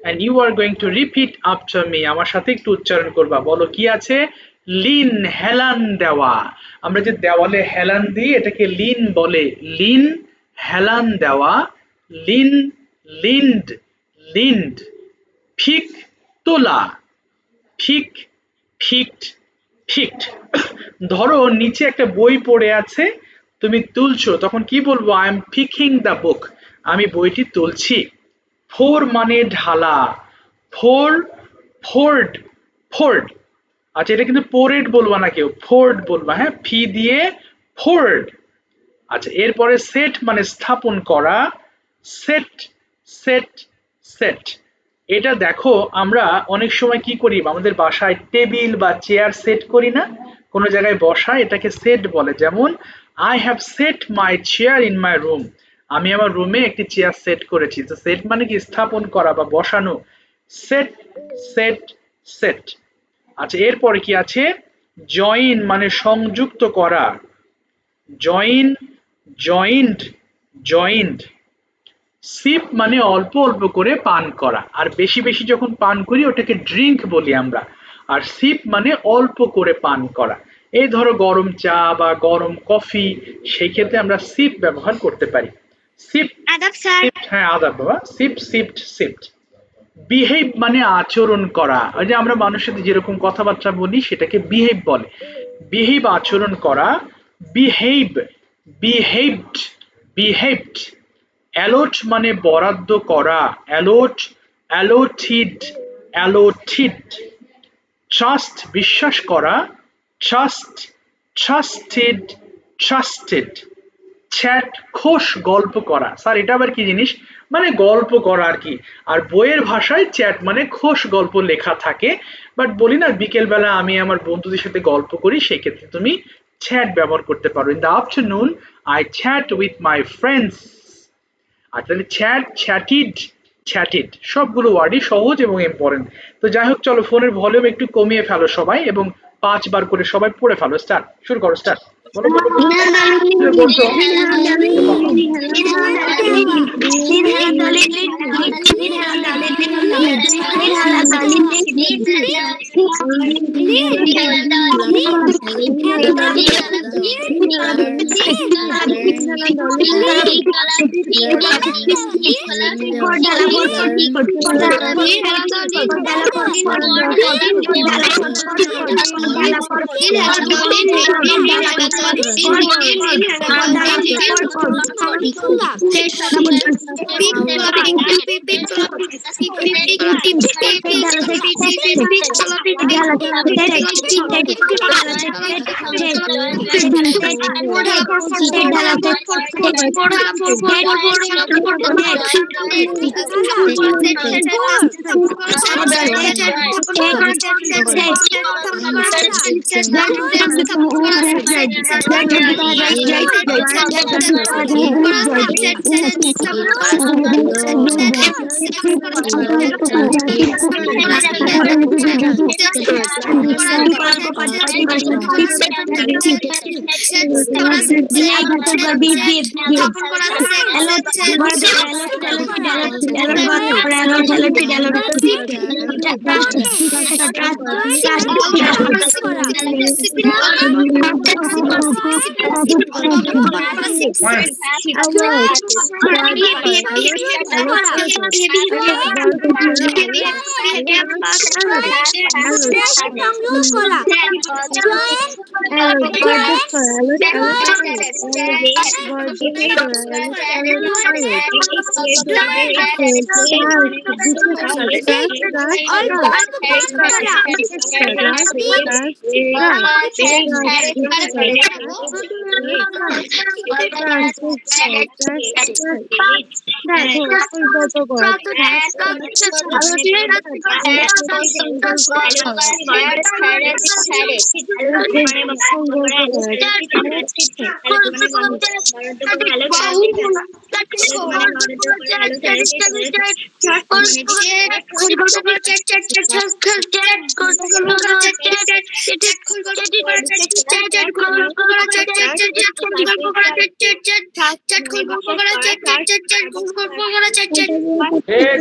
and you are going to repeat after me. আমার সাথে একটু উচ্চারণ করবা। বলো কি আছে? লিন হেলান দেওয়া। আমরা যে দেওয়ালে হেলান দিই এটাকে লিন বলে। লিন হেলান দেওয়া। Lean leaned leaned. ফিক তোলা। ফিক ফিক্ট ফিক্ট। ধরো নিচে একটা বই পড়ে আছে, তুমি তুলছো, তখন কি বলবো? I am picking the book. আমি বইটি তুলছি। ফোর মানে ঢালা। Pour poured poured. আচ্ছা, এটা কিন্তু পোরেড বলবা না কেউ, ফোর্ড বলবা, হ্যাঁ, ফি দিয়ে ফোর্ড। আচ্ছা, এরপরে সেট মানে স্থাপন করা। Set set set. এটা দেখো, আমরা অনেক সময় কি করি, আমাদের বাসায় টেবিল বা চেয়ার সেট করি না, কোনো জায়গায় বসা, এটাকে সেট বলে। যেমন I have said my chair in my room. আমি আমার রুমে একটি চেয়ার সেট করেছি। তো সেট মানে কি? স্থাপন করা বা বসানো। Set set set. আচ্ছা, এরপরে কি আছে? জয়েন মানে সংযুক্ত করা। Join joint joint. সিপ মানে অল্প অল্প করে পান করা, আর বেশি বেশি যখন পান করি ওটাকে ড্রিঙ্ক বলি আমরা। আর সিপ মানে অল্প করে পান করা। এই ধরো গরম চা বা গরম কফি, সেই ক্ষেত্রে আমরা সিপ ব্যবহার করতে পারি। সিপ আদাব স্যার। হ্যাঁ, আদাব বাবা। সিপ সিপড সিপড। বিহেভ মানে আচরণ করা। ওই যে আমরা মানুষের সাথে যেরকম কথাবার্তা বলি সেটাকে বিহেভ বলে। বিহেভ আচরণ করা। Behave behaved behaved. অ্যালোট মানে বরাদ্দ করা। অ্যালোট অ্যালোটিড অ্যালোটিড। ট্রাস্ট বিশ্বাস করা। Trust trusted trusted. চ্যাট খোশ গল্প করা। স্যার এটা আবার কি জিনিস? মানে গল্প করা আর কি। আর বইয়ের ভাষায় চ্যাট মানে খোশ গল্প লেখা থাকে। বাট বলি না, বিকেল বেলা আমি আমার বন্ধুদের সাথে গল্প করি, সেক্ষেত্রে তুমি চ্যাট ব্যবহার করতে পারো। In the afternoon I chat with my friends. আর তাহলে চ্যাট চ্যাটিড চ্যাটিড সবগুলো ওয়ার্ডই সহজ এবং ইম্পর্টেন্ট। তো যাই হোক, চলো ফোনের ভলিউম একটু কমিয়ে ফেলো সবাই, এবং 5 বার করে সবাই পড়ে ফেলো। স্টার্ট, শুরু করো। স্টার্ট, বলো বলো বলো। শুরু করছো?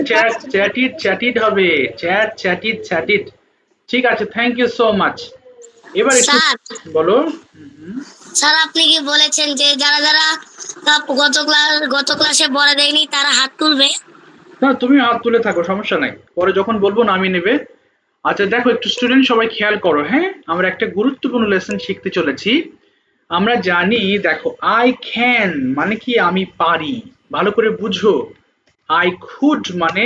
চ্যাট চ্যাট চ্যাটিড হবে, চ্যাটিড। ঠিক আছে, থ্যাংক ইউ সো মাচ। এবার একটু স্যার বলো। স্যার আপনি কি বলেছেন যে যারা যারা গত ক্লাসে বলে দেয়নি তারা হাত তুলবে? না, তুমি হাত তুলে থাকো, সমস্যা নাই, পরে যখন বলবো নামিয়ে নেবে। আচ্ছা দেখো, একটু স্টুডেন্ট সবাই খেয়াল করো, হ্যাঁ আমরা একটা গুরুত্বপূর্ণ লেসন শিখতে চলেছি। আমরা জানি, দেখো আই ক্যান মানে কি আমি পারি, ভালো করে বুঝো। আই কুড মানে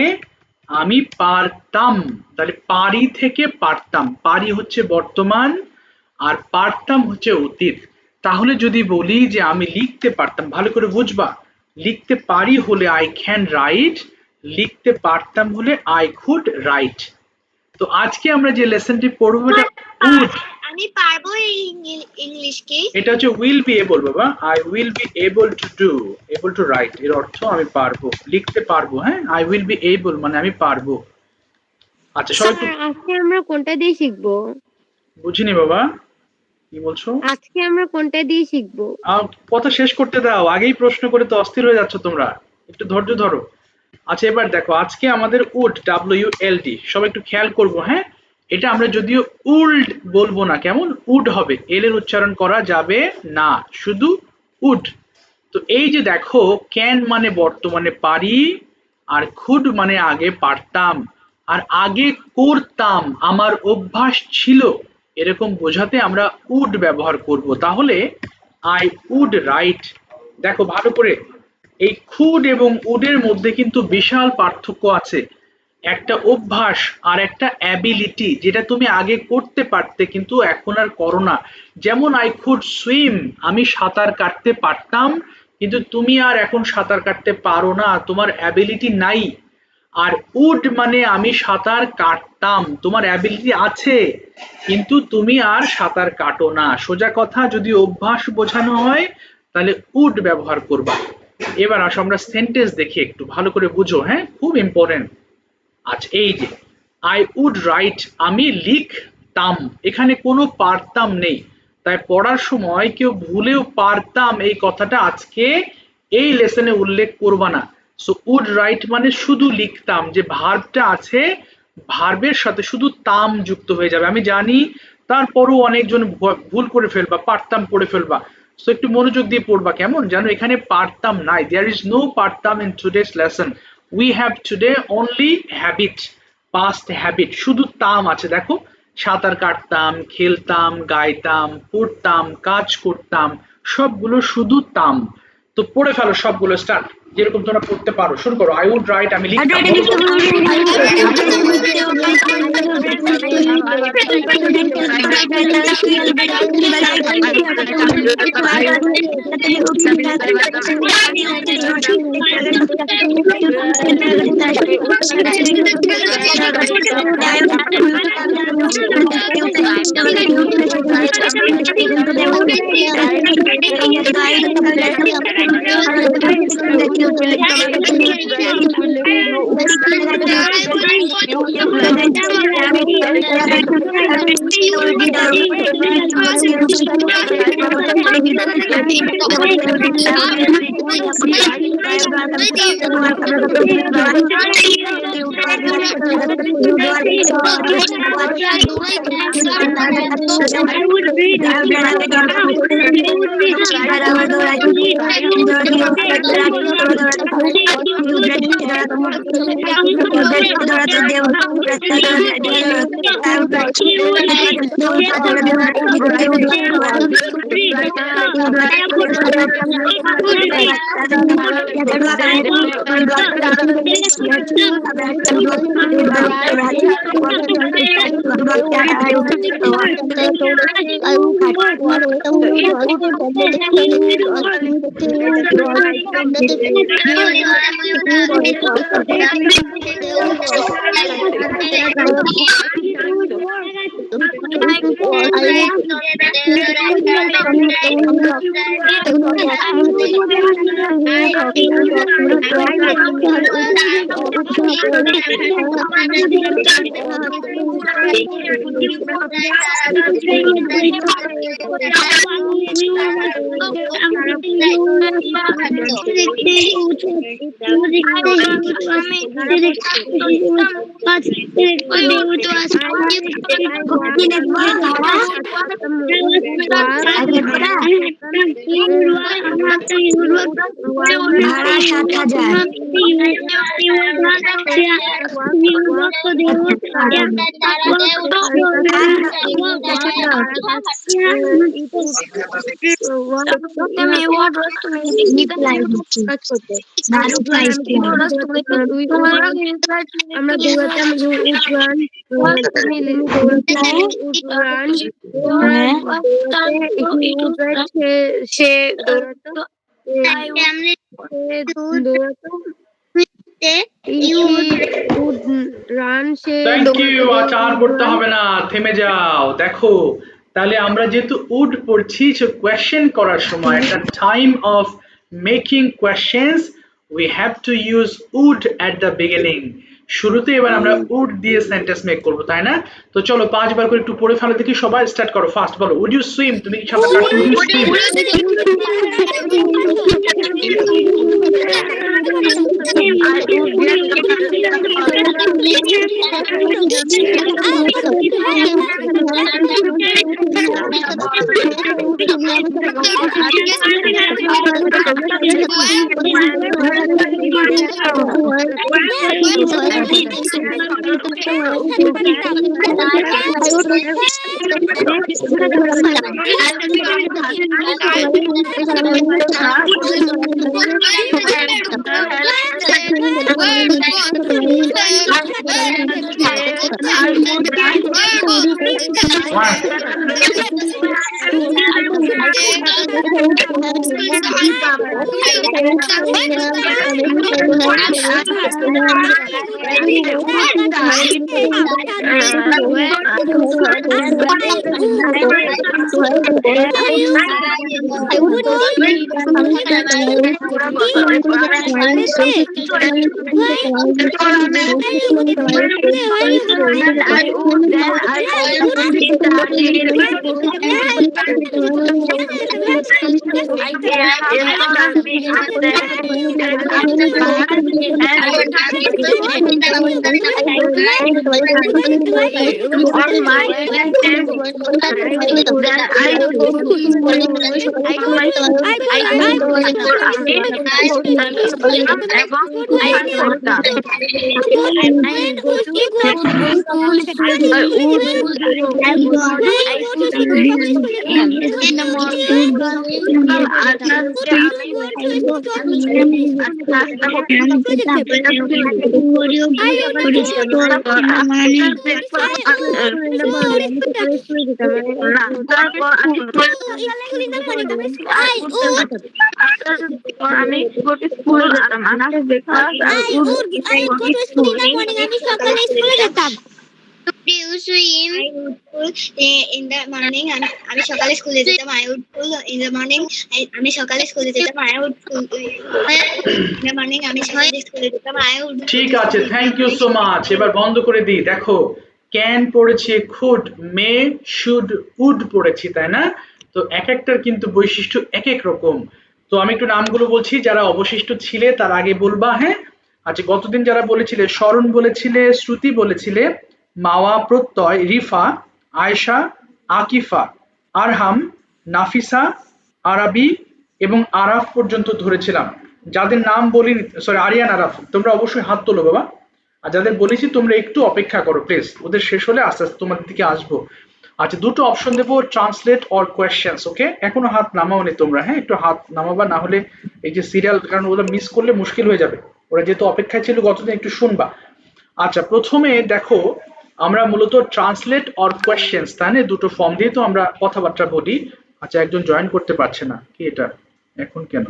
আমি পারতাম, তাহলে পারি থেকে পারতাম, পারি হচ্ছে বর্তমান আর পারতাম হচ্ছে অতীত। তাহলে যদি বলি যে আমি লিখতে পারতাম, ভালো করে বুঝবা, লিখতে পারি হলে আই ক্যান রাইট, লিখতে পারতাম হলে আই কুড রাইট। তো আজকে আমরা যে লেসনটি পড়বো এটা উড, আমি পারবো ইংলিশ কি? এটা হচ্ছে উইল বি এবল বাবা, I will be able to do, able to right এর অর্থ আমি পারবো, লিখতে পারবো, হ্যাঁ আই উইল বি এবল মানে আমি পারবো। আচ্ছা সবাই একটু, আজকে আমরা কোনটা দিয়ে শিখবো? বুঝিনি বাবা, কি বলছো? আজকে আমরা কোনটা দিয়ে শিখবো? কথা শেষ করতে দাও, আগেই প্রশ্ন করে তো অস্থির হয়ে যাচ্ছ তোমরা, একটু ধৈর্য ধরো। আচ্ছা এবার দেখো, আজকে আমাদের উড, WULD, সবাই একটু খেয়াল করবো, হ্যাঁ এটা আমরা যদিও উল্ড বলবো না, কেমন উড হবে, এল এর উচ্চারণ করা যাবে না, শুধু উড। তো এই যে দেখো, ক্যান মানে বর্তমানে পারি, আর খুড মানে আগে পারতাম, আর আগে করতাম, আমার অভ্যাস ছিল, এরকম বোঝাতে আমরা উড ব্যবহার করব। তাহলে আই উড রাইট, দেখো ভালো করে, এই খুড এবং উডের মধ্যে কিন্তু বিশাল পার্থক্য আছে। একটা অভ্যাস আর একটা অ্যাবিলিটি, যেটা তুমি আগে করতে পারতে কিন্তু এখন আর করো না। যেমন আই কুড সুইম, আমি সাঁতার কাটতে পারতাম, কিন্তু তুমি আর এখন সাঁতার কাটতে পারো না, তোমার অ্যাবিলিটি নাই। আর উড মানে আমি সাঁতার কাটতাম, তোমার অ্যাবিলিটি আছে কিন্তু তুমি আর সাঁতার কাটো না। সোজা কথা, যদি অভ্যাস বোঝানো হয় তাহলে উড ব্যবহার করবা। এবার আসো আমরা সেন্টেন্স দেখি, একটু ভালো করে বুঝো, হ্যাঁ খুব ইম্পর্টেন্ট। আচ্ছা এই যে আই উড রাইট, আমি লিখতাম, এখানে কোনো পারতাম নেই, তাই পড়ার সময় কেউ ভুলেও পারতাম এই কথাটা আজকে এই লেসনে উল্লেখ করবা না। সো উড রাইট মানে শুধু লিখতাম, যে ভার্বটা আছে ভার্বের সাথে শুধু তাম যুক্ত হয়ে যাবে। আমি জানি, তারপরও অনেকজন ভুল করে ফেলবা, পারতাম পড়ে ফেলবা। সো একটু মনোযোগ দিয়ে পড়বা, কেমন জানো, এখানে পারতাম নাই, দেয়ার ইজ নো পারতাম in today's lesson. We have today only habit, past habit, শুধু তাম আছে। দেখো, সাঁতার কাটতাম, খেলতাম, গাইতাম, পড়তাম, কাজ করতাম, সবগুলো শুধু তাম। তো পড়ে ফেলো সবগুলো, স্টার্ট, যেরকম তোমরা পড়তে পারো, শুরু করো। আই উড রাইট, আমি লিখতাম, ভাড়া 7,000। আমরা দৌড়াতাম উঠরান, তুমি উঠরান, সে দৌড়াতো, দৌড়াতো, রান সে থ্যাংক ইউ। আচ্ছা আর পড়তে হবে না, থেমে যাও। দেখো তাহলে আমরা যেহেতু উড পড়ছি, সো কোয়েশ্চেন করার সময় একটা time of making questions we have to use would at the beginning. শুরুতে এবার আমরা উড দিয়ে সেন্টেন্স মেক করবো, তাই না? তো চলো 5 বার করে একটু পড়ে ফেলো দেখি, সবাই স্টার্ট করো। ফার্স্ট বলো, উড ইউ সুইম? তুমি কি সাঁতার কাটতে? Would you swim? In the morning, আমি সকালে স্কুলে যেতাম। I would school in the morning. আমি সকালে স্কুলে যেতাম। I would school in the morning. আমি সকালে স্কুলে যেতাম। I would. ঠিক আছে, থ্যাংক ইউ সো মাচ। এবার বন্ধ করে দিই। দেখো ক্যান পড়েছি, খুড, মে, শুড, উড পড়েছি, তাই না? তো এক একটার কিন্তু বৈশিষ্ট্য এক এক রকম। তো আমি একটু নামগুলো বলছি, যারা অবশিষ্ট ছিলে তার আগে বলবা, হ্যাঁ? আচ্ছা, গতদিন যারা বলেছিলে, শরণ বলেছিলে, শ্রুতি বলেছিলে, মাওয়া প্রত্যয়, রিফা, আয়েশা, আকিফা, আরহাম, নাফিসা, আরাবি এবং আরাফ পর্যন্ত ধরেছিলাম। যাদের নাম বলি, সরি আরিয়ান, আরাফ, তোমরা অবশ্যই হাত তোলো বাবা। আর যাদের বলেছি তোমরা একটু অপেক্ষা করো প্লিজ, ওদের শেষ হলে আস্তে আস্তে তোমাদের দিকে আসবো। আচ্ছা, দুটো অপশন দেবো, ট্রান্সলেট অর কোয়েশ্চেন্স। ওকে, এখনো হাত নামাওনি তোমরা, হ্যাঁ? একটু হাত নামাবা, না হলে এই যে সিরিয়াল, কারণ ওগুলো মিস করলে মুশকিল হয়ে যাবে। ওরা যেহেতু অপেক্ষায় ছিল গতদিন, একটু শুনবা। আচ্ছা, প্রথমে দেখো আমরা মূলত ট্রান্সলেট অর কোয়েশ্চেন্স, তাই না? দুটো ফর্ম দিয়ে তো আমরা কথাবার্তা বলি। আচ্ছা, একজন জয়েন করতে পারছে না, কি এটা এখন কেন?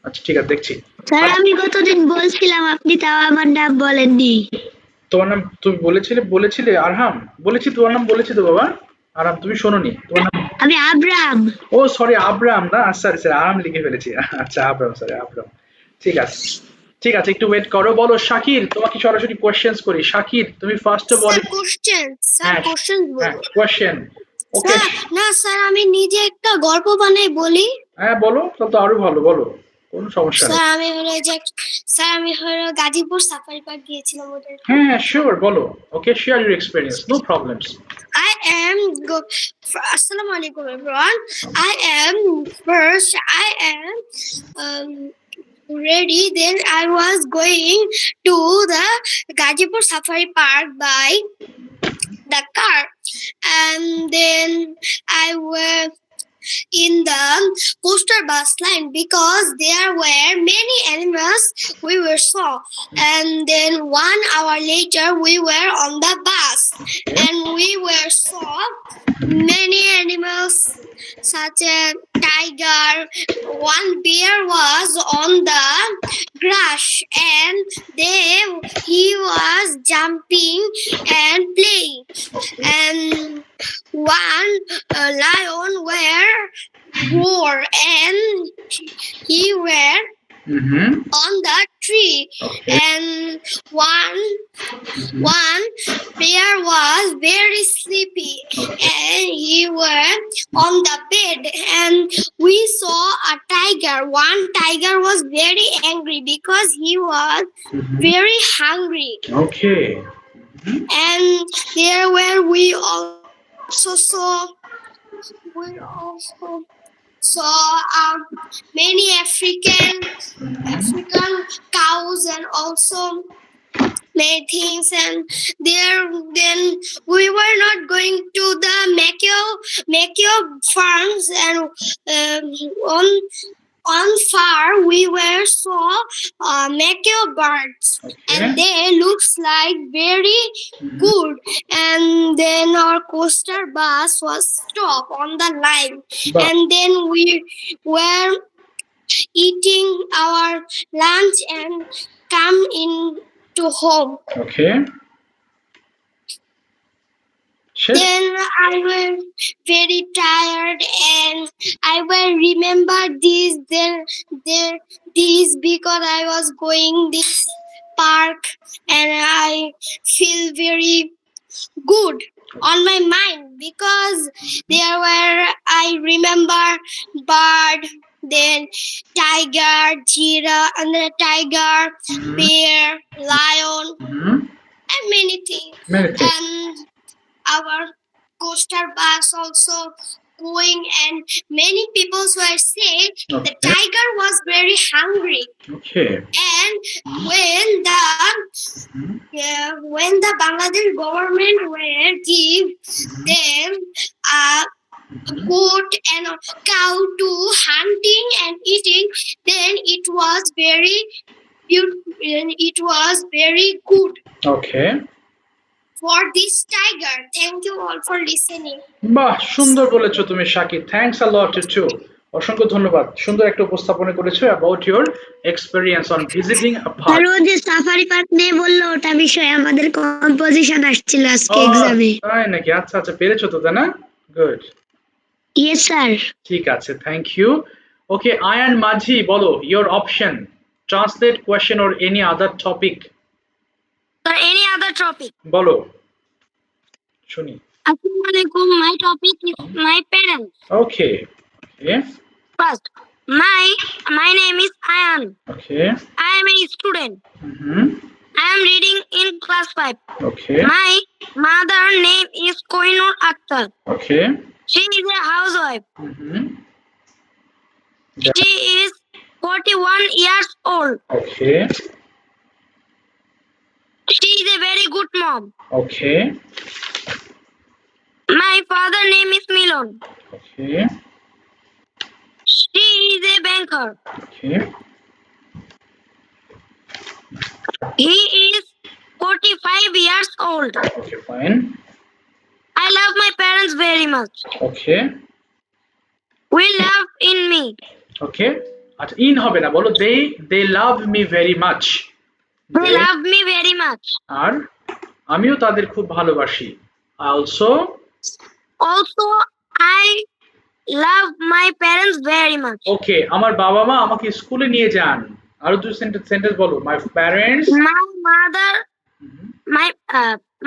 আচ্ছা ঠিক আছে, দেখছি। স্যার আমি কতদিন বলছিলাম, আপনি তাও আমার নাম বলেননি। তোমার নাম তুমি বলেছিলে আরহাম? বলেছি তোমার নাম, বলেছি তো বাবা। আরাম তুমি শোনোনি, তোমার নাম? আমি আব্রাম। ও সরি, আব্রাম না, সরি সরি, আরাম লিখে ফেলেছি। আচ্ছা আব্রাম, সরি আব্রাম। ঠিক আছে, ঠিক আছে, একটু ওয়েট করো। বলো শাকির, তোমাকে সরাসরি কোয়েশ্চেন্স করি। শাকির তুমি ফার্স্টে বলো। স্যার কোশ্চেন, স্যার হ্যাঁ কোশ্চেন হ্যাঁ, বলবো। কোয়েশ্চেন। ওকে, স্যার না স্যার, আমি নিজে একটা গল্প বানাই বলি। হ্যাঁ বলো, তাহলে তো আরো ভালো, বলো, কোনো সমস্যা নেই। স্যার আমি হলো এই যে, স্যার আমি হলো গাজীপুর সাফারি পার্ক গিয়েছিলাম ওদের। হ্যাঁ হ্যাঁ শিওর, বলো। Okay, share your experience, no problems. I am go. Assalamu alaikum everyone. I am first. I am ready. Then I was going to the Gazipur Safari Park by the car, and then I was in the coaster bus line because there were many animals we were saw, and then 1 hour later we were on the bus and we were saw many animals such as tiger. One bear was on the grass and he was jumping and playing, and one lion were roar and he were Mm-hmm. on the tree, Okay. and one bear was very sleepy and he were on the bed, and we saw a tiger. One tiger was very angry because he was very hungry, Okay. and there were we also saw many African cows and also many things, and there then we were not going to the Macchio farms, and on far we were saw Macchio birds, and Okay. they looks like very good, and then our coaster bus was stopped on the line, But and then we were eating our lunch and come in to home. okay. Sure. Then I was very tired, and I will remember these because I was going this park, and I feel very good on my mind because there were I remember bird, then tiger, giraffe, and the tiger, bear, lion, Mm-hmm. and many things. Many things. And our coaster bus also going, and many people were saying the Okay. tiger was very hungry, Okay. and when the Bangladesh government will give them a goat and a cow to hunting and eating, then it was very good Okay. for this tiger. Thank you all for listening. বাহ, সুন্দর বলেছো তুমি Shakir, thanks a lot too. অসংখ্য ধন্যবাদ, সুন্দর একটা উপস্থাপনা করেছো about your experience on visiting a আর পার্ক। ও যে সাফারি পার্ক নিয়ে বললো ওটা বিষয়ে আমাদের কম্পোজিশন আসছিল আজকে এক্সামে। তাই নাকি? আচ্ছা আচ্ছা, পেরেছো তো, তাই না? Good, yes sir. ঠিক আছে, thank you. Okay, Ayan Majhi, বলো your option, translate question or any other topic. Any other topic? বলো, শুনি। আসসালামু আলাইকুম, my topic is my parents. Okay okay First, my name is Ayan. Okay I am a student. Hmm I am reading in class 5. Okay My mother name is Koinur Akhtar. Okay She is a housewife. Hmm She is 41 years old. Okay She is a very good mom. Okay My father name is Milon. Okay She is a banker. Okay He is 45 years old. Okay fine I love my parents very much. Okay We love in me. Okay আচ্ছা, in হবে না, বলো they love me very much. They love me very much. আর আমিও তাদের খুব ভালোবাসি। Also Also, I love my parents very much. Okay, আমার বাবা মা আমাকে স্কুলে নিয়ে যান। আরো দুই সেন্টেন্স বলো। My parents. My mother,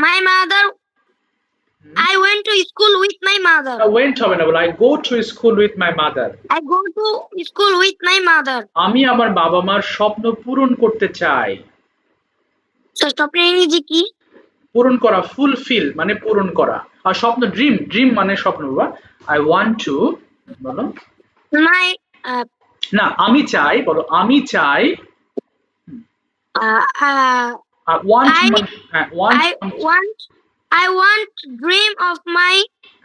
my mother. I went to school with my mother. Went হবে না, বলো I go to school with my mother. I go to school with my mother. আমি আমার বাবা মার স্বপ্ন পূরণ করতে চাই। So stop ইংরেজি কি? পূরণ করা, ফুলফিল মানে পূরণ করা। আর স্বপ্ন ড্রিম মানে স্বপ্ন বাবা। আই ওয়ান্ট টু, বলো। My না, আমি চাই, বলো আমি চাই। Want I want I want dream of my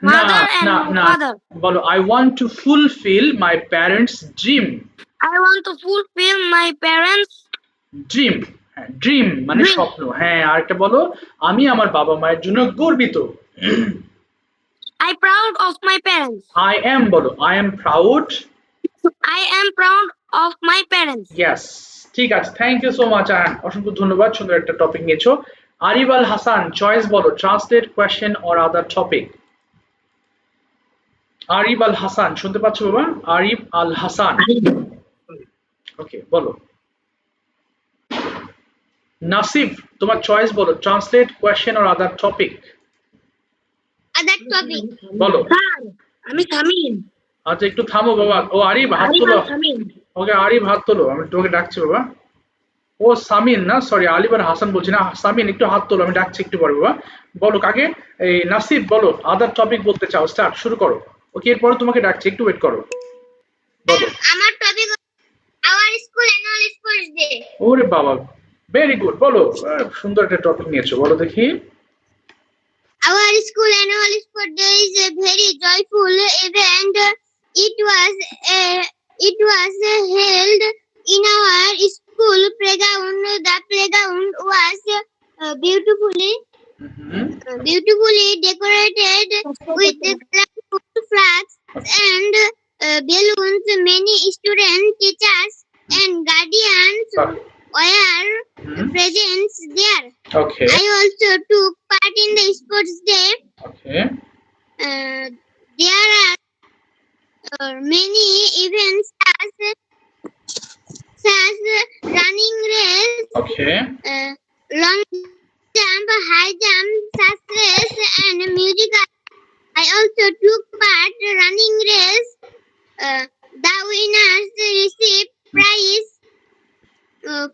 না mother and না my না, father. বলো I want to fulfil my parents dream. I want to fulfill my parents' dream, হ্যাঁ ড্রিম মানে Dream. স্বপ্ন। হ্যাঁ, আরেকটা বলো, আমি আমার বাবা মায়ের জন্য গর্বিত। I proud of my parents. I am, বলো I am proud. I am proud of my parents. Yes, ঠিক আছে, thank you so much Ayan, অসংখ্য ধন্যবাদ, সুন্দর একটা টপিক নিয়েছো। আরিফ আল হাসান, চয়েস বলো, translate question or other topic. Arif Al Hasan, শুনতে পাচ্ছ বাবা? আরিফ আল হাসান, ওকে বলো। নাসিফ, তোমার চয়েস বলো, translate question or other topic. Other topic. বলো। Sir, আমি সামিন। আচ্ছা, একটু থামো বাবা। ও আরিফ, হাত তোলো। সামিন। ওকে আরিফ, হাত তোলো, আমি তোমাকে ডাকছি বাবা। ও সামিন না, সরি, আলিফ আর হাসান বলছি না, সামিন একটু হাত তোলো, আমি ডাকছি একটু পরে বাবা। বলো কাকে? এই নাসিব বলো, আদার টপিক বলতে চাও, স্টার্ট, শুরু করো। ওকে, এরপরে তোমাকে ডাকছি, একটু ওয়েট করো, বলো। আমার topic our school annual sports day. ওরে বাবা, ভেরি গুড, বলো। সুন্দর একটা টপিক নিয়েছো, বলো দেখি। Our school annual sport day is a very joyful event. It was held in our school playground. The playground was beautifully decorated with colorful flags and balloons. Many students, teachers, and guardians were present there. Okay I also took part in the sports day. Okay There are many events such running race, okay long jump, high jump, such race, and musical. I also took part running race. The winners received prize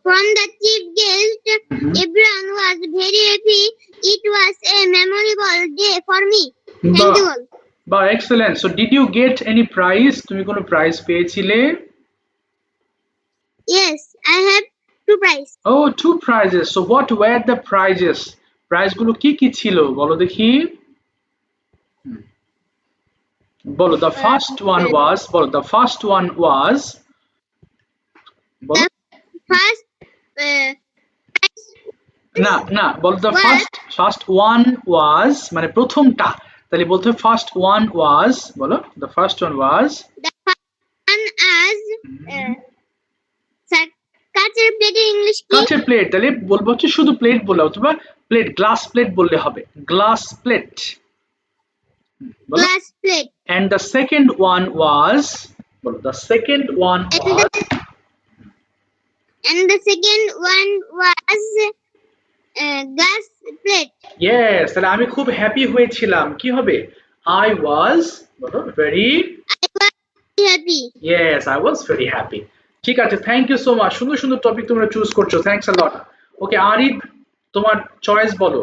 from the chief guest. Everyone was very happy. It was a memorable day for me. Thank you all. বা excellent. So did you get any prize? তুমি কোনো prize পেয়েছিলে? Yes, I have 2 prizes. ও, two prizes. So what were the prizes? প্রাইজগুলো কি কি ছিল বলো দেখি। বলো, দ্য ফার্স্ট ওয়ান ওয়াজ, বলো দ্য ফার্স্ট ওয়ান ওয়াজ, বলো। First, না না, বলো দ্য ফার্স্ট ওয়ান ওয়াজ মানে প্রথমটা, তাহলে বলতে হবে ফার্স্ট ওয়ান ওয়াজ, বলো the first one was. the first one as sir, কাচের প্লেটের ইংলিশ কি? কাচের প্লেট, তাহলে বলবো হচ্ছে শুধু প্লেট বললে, অথবা প্লেট, গ্লাস প্লেট বললে হবে, glass plate. Glass plate. And the second one was, বলো the second one was, And the second one was glass plate. yes, তাহলে আমি খুব হ্যাপি হয়েছিলাম, কি হবে? I was, বলো very, I was happy. yes, I was very happy. ঠিক আছে, থ্যাংক ইউ সো মাচ, সুন্দর সুন্দর টপিক তোমরা চুজ করছো, থ্যাঙ্কস আ লট। ওকে আরিফ, তোমার চয়েস বলো।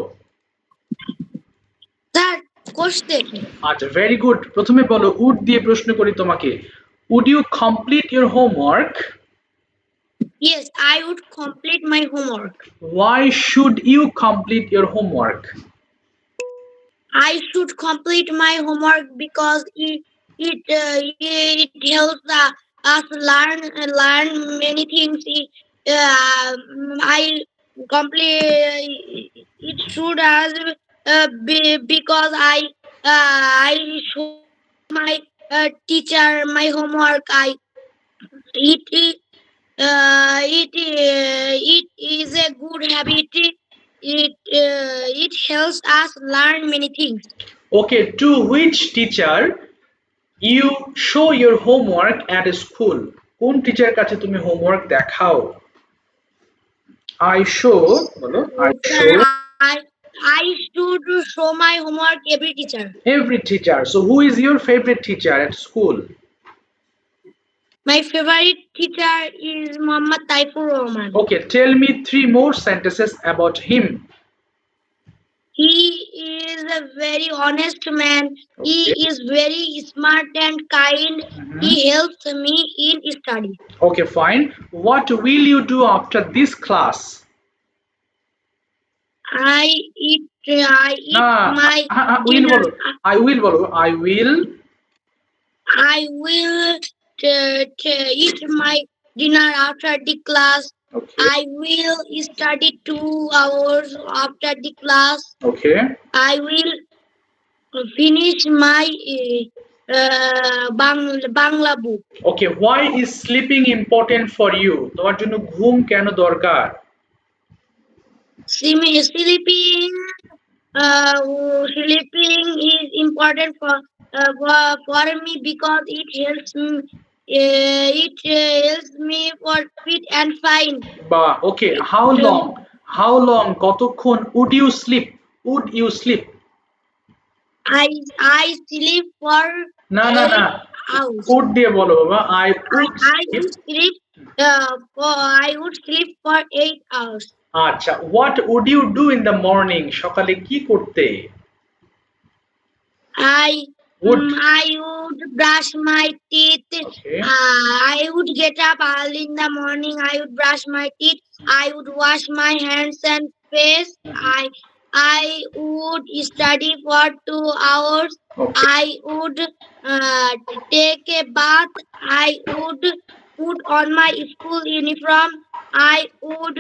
Sir question. আচ্ছা, ভেরি গুড। প্রথমে বলো, উড দিয়ে প্রশ্ন করি তোমাকে। Would you complete your homework? Yes, I would complete my homework. Why should you complete your homework? I should complete my homework because it helps us learn many things. I complete it should as because I show my teacher my homework. It is a good habit. It helps us learn many things. Okay, to which teacher you show your homework at school? কোন teacher কাছে তুমি homework দেখাও? I show, বলো, I Sir, show I should show my homework every teacher. every teacher. So who is your favorite teacher at school? My favorite teacher is Muhammad Taifur Rahman. Okay, tell me 3 more sentences about him. He is a very honest man. He is very smart and kind. He helps me in study. Okay, fine. What will you do after this class? I eat Nah, my will dinner. বলো, I will বলো, I will eat my dinner after the class. okay, I will study 2 hours after the class. okay, I will finish my Bangla book. okay. Why is sleeping important for you? তোমার জন্য ঘুম কেন দরকার? Sleeping is important for me because it helps me for fit and fine. বা okay, how long কতক্ষণ would you sleep? I sleep for না 8 hours. would দিয়ে বলো বাবা, I would I sleep. would sleep for 8 hours. আচ্ছা, what would you do in the morning? সকালে কি করতে? I Would. would brush my teeth. Okay. I would get up early in the morning. I would brush my teeth. I would wash my hands and face. I would study for 2 hours. Okay. I would take a bath. I would put on my school uniform. I would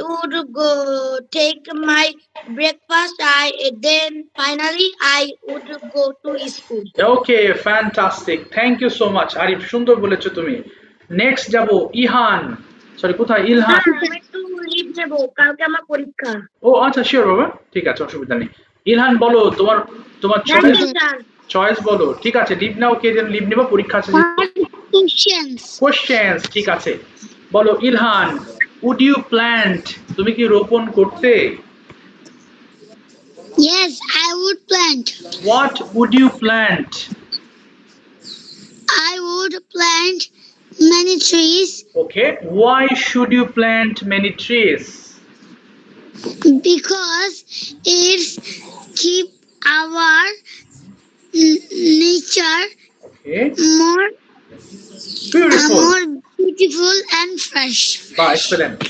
would go take my breakfast. Then finally I would go to school. Okay, fantastic. Thank you so much. Arif, সুন্দর বলেছো তুমি। Next যাব Ihan. Sorry, কোথায়? Ilhan. আমি একটু leave নেব, কালকে আমার পরীক্ষা। ও আচ্ছা, শিওর বাবা, ঠিক আছে, অসুবিধা নেই। ইলহান বলো তোমার চয়েস বলো। ঠিক আছে, লিভ নাও। কে যেন লিভ নেবা? পরীক্ষা আছে। কোশ্চেন্স, ঠিক আছে। বলো ইলহান, would you plant? তুমি কি রোপণ করতে? Yes, I would plant. What would you plant? I would plant many trees Okay, why should you plant many trees? because it keep our nature Okay, more beautiful and fresh. Excellent.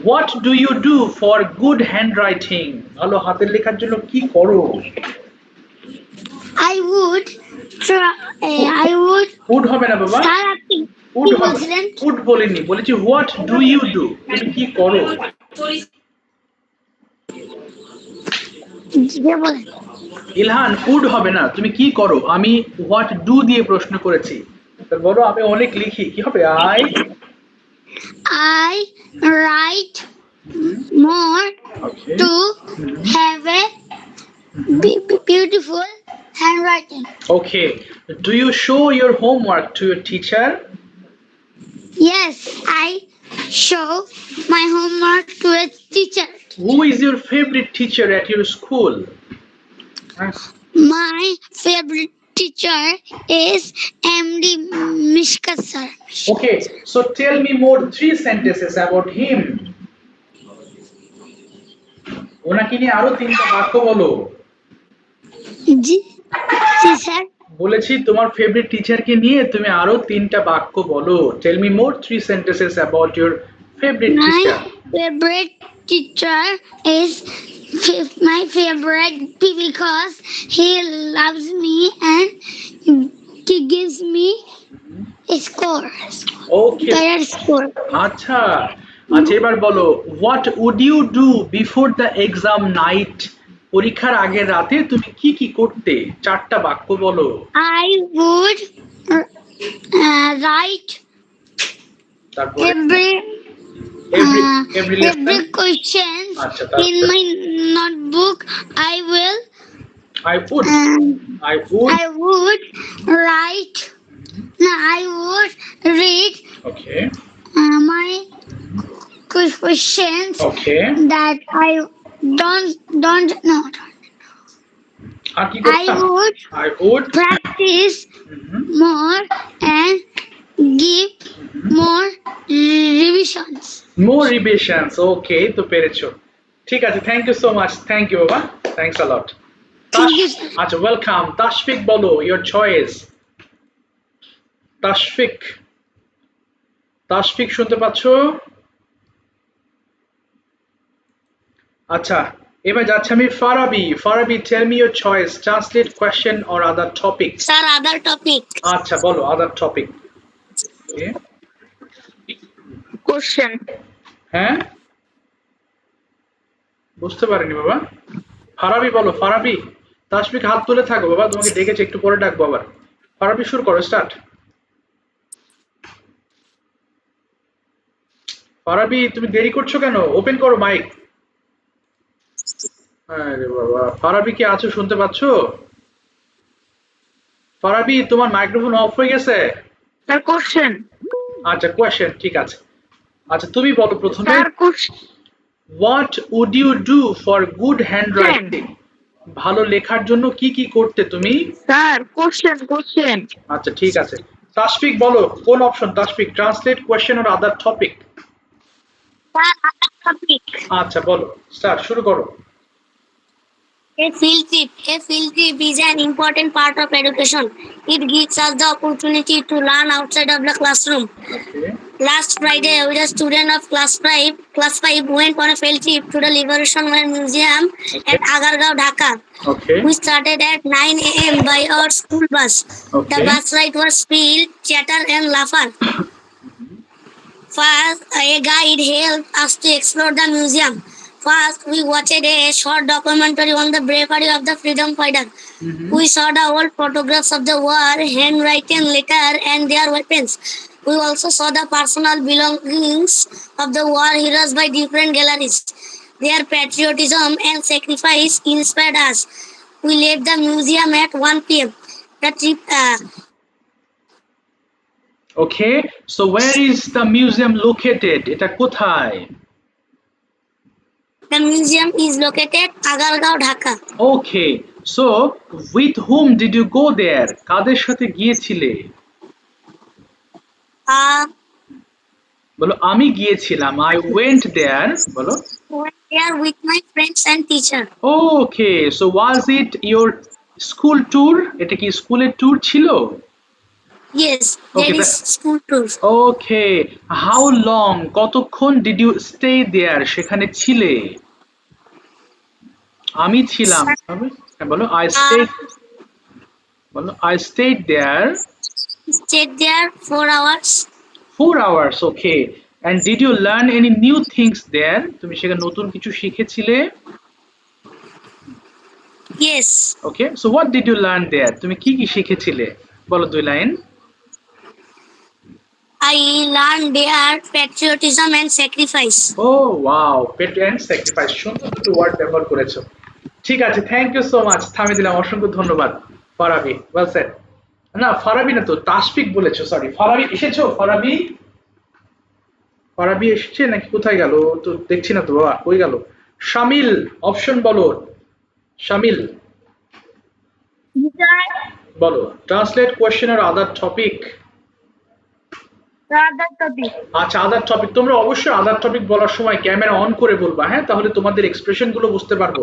What do you do for good handwriting? ভালো হাতের লেখার জন্য কি করো? I would try. I would Would হবে না বাবা, start acting. would বলিনি, বলেছি what do you do? তুমি কি করো? ইলহান, would হবে না, তুমি কি করো? আমি what do দিয়ে প্রশ্ন করেছি। তাহলে বলো আমি অনেক লিখি, কি হবে? I write more Okay. to have a beautiful handwriting. Okay. Do you show your homework to your teacher? Yes, I show my homework to a teacher. Who is your favorite teacher at your school? My favorite teacher is MD Mishkat sir. Okay, so tell me more 3 sentences about him. ওনাকে নিয়ে আরো 3টা বাক্য বলো। জি sir. বলেছি তোমার favourite টিচারকে নিয়ে তুমি আরো 3টা বাক্য বলো। Tell me more 3 sentences about your favorite teacher. My favorite teacher is my favorite because he loves me and he gives me a score. Okay. Better score. আচ্ছা, এবার বলো what would you do before the exam night? পরীক্ষার আগের রাতে তুমি কি কি করতে? 4টা বাক্য বলো। I would write তারপরে every lesson every question আচ্ছা in my notebook. I would Um, I would I would write. No, I would read okay my questions okay that I don't know. আর কি I করতাম would I would practice Mhm. more and give more revisions. more revisions okay তো পেরেছো ঠিক আছে thank you so much thank you বাবা thanks a lot Thank you, sir. আচ্ছা welcome Tashfiq বলো your choice Tashfiq Tashfiq শুনতে পাচ্ছো আচ্ছা এবার যাচ্ছে আমি Farabi tell me your choice translate question or other topic Sir, other topic. আচ্ছা বলো আদার টপিক Question. হ্যাঁ বুঝতে পারিনি বাবা ফারাবি বলো ফারাবি তাশফিক হাত তুলে থাকো বাবা তোমাকে ডেকেছে একটু পরে ডাকবো আবার ফারাবি শুরু করো স্টার্ট ফারাবি তুমি দেরি করছো কেন ওপেন করো মাইক আরে বাবা ফারাবি কি আছো শুনতে পাচ্ছো ফারাবি তোমার মাইক্রোফোন অফ হয়ে গেছে Sir, question. আচ্ছা কোয়েশ্চেন ঠিক আছে আচ্ছা তুমি বলো প্রথমে Sir, question. What would you do for good handwriting ভালো লেখার জন্য কি কি করতে তুমি Sir, question. আচ্ছা ঠিক আছে তাশফিক বলো কোন option Tashfiq translate question or other topic Sir, other topic. আচ্ছা বলো স্টার্ট শুরু করো A field trip is an important part of education. It gives us the opportunity to learn outside of the classroom. Okay Last Friday, with a student of class 5 went on a field trip to the Liberation War Museum at Agargaon, Dhaka. Okay We started at 9 a.m. by our school bus. The Okay. bus ride was filled, chatter and laughter. First, a guide helped us to explore the museum. First, we watched a short documentary on the bravery of the freedom fighter. We saw the old photographs of the war, handwritten letter and their weapons. We also saw the personal belongings of the war heroes by different galleries. Their patriotism and sacrifice inspired us. We left the museum at 1 p.m. The trip, okay so where is the museum located এটা কোথায় the museum is located Agargaon, Dhaka. Okay so with hmm did you go there কাদের সাথে গিয়েছিলে বলো আমি গিয়েছিলাম I went there বলো Went there with my friends and teacher. Okay so was eat your school tour এটা কি স্কুলের ট্যুর ছিল Yes, Okay, there is school tour. Okay how long কতক্ষণ ডিড ইউ স্টে দেয়ার সেখানে ছিলে আমি ছিলাম হ্যাঁ, বলো I stayed there Stayed there 4 hours. 4 hours okay and did you learn any new things there তুমি সেখানে নতুন কিছু শিখেছিলে Yes, okay so what did you learn there তুমি কি কি শিখেছিলে বলো দুই line I learned their patriotism and sacrifice. Oh wow পেট এন্ড স্যাক্রিফাইস সুন্দর দুটো ওয়ার্ড ব্যবহার করেছো ঠিক আছে থ্যাংক ইউ সো মাচ থামিয়ে দিলাম অসংখ্য ধন্যবাদ ফারাবি ওয়েল সেড না ফারাবি না তো তাশফিক বলেছো সরি ফারাবি এসেছো ফারাবি এসেছে নাকি কোথায় গেল ও তো দেখছি না তো বাবা কই গেল শামিল অপশন বলো শামিল বলো ট্রান্সলেট কোয়েশ্চেন আর আদার টপিক Other topic. আচ্ছা আদার টপিক তোমরা অবশ্যই আদার টপিক বলার সময় ক্যামেরা অন করে বলবা হ্যাঁ তাহলে তোমাদের এক্সপ্রেশন গুলো বুঝতে পারবো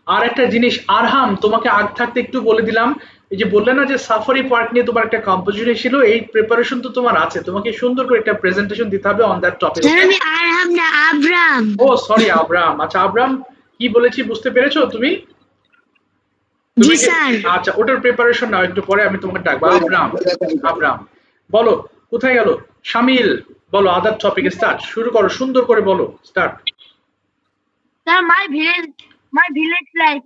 আর একটা জিনিস আরহাম তোমাকে আগ থাকতে একটু বলে দিলাম এই যে বললে না যে সাফারি পার্ক নিয়ে তোমার একটা কম্পোজিশন ছিল এই প্রিপারেশন তো তোমার আছে তোমাকে সুন্দর করে একটা প্রেজেন্টেশন দিতে হবে অন দ্যাট টপিক আমি আরহাম না আব্রাম। ও সরি আব্রাহাম আচ্ছা আব্রাহাম কি বলেছি বুঝতে পেরেছো তুমি জি স্যার। আচ্ছা ওটার প্রিপারেশন নাও একটু পরে আমি তোমাকে ডাকবো আব্রাহাম বলো কোথায় গেল শামিল বলো আদার টপিক স্টার্ট শুরু করো সুন্দর করে বলো start sir my village life.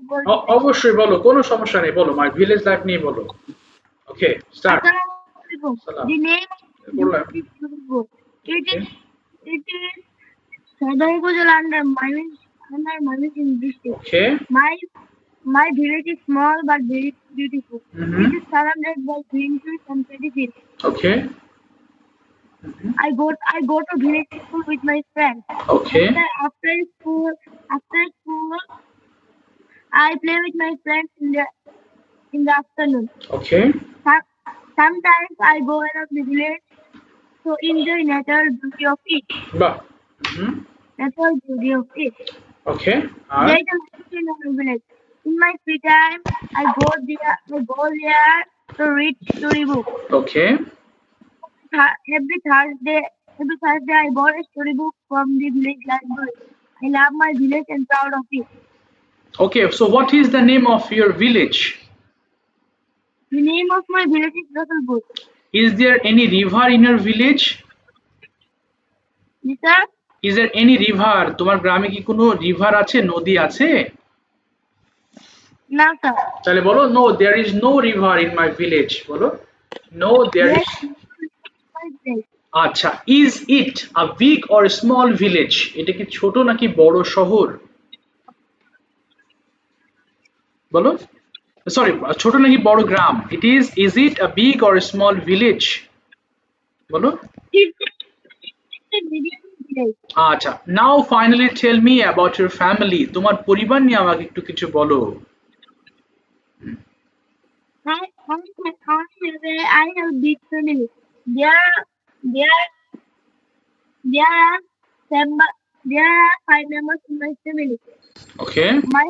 অবশ্যই বলো কোনো সমস্যা নেই বলো মাই ভিলেজ লাইফ নিয়ে বলো ওকে স্টার্ট The name বললাম it is Sadar Upazila under Mymensingh district. Okay. My village is small but very beautiful. Mhm. It is surrounded by green trees and pretty fields. Okay. I go to village school with my friends. Okay. After school, I play with my friends in the afternoon. Okay. Sometimes I go around the village to enjoy natural beauty of it. Bah. Mhm. Natural beauty of it. Okay. There is a library in our village. In my free time, I go there to read story books. Okay. Every Thursday, I bought a storybook from the village library. I love my village and proud of it. Okay. So, what is the name of your village? The name of my village is Rasulpur. Is there any river in your village? Yes, sir. Is there any river? তোমার গ্রামে কি কোনো river আছে, নদী আছে? No, sir. তাহলে বলো, no, there is no river in my village. বলো, no, there Yes, is. my village. আচ্ছা, is it a big or small village? এটা কি ছোট নাকি বড় শহর? বলো, সরি, ছোট নাকি বড় গ্রাম? Is it a big or small village? বলো। It's a medium village. আচ্ছা, now finally tell me about your family. তোমার পরিবার নিয়ে আমাকে একটু কিছু বলো। I have a big family. There are five members in my family. Okay. My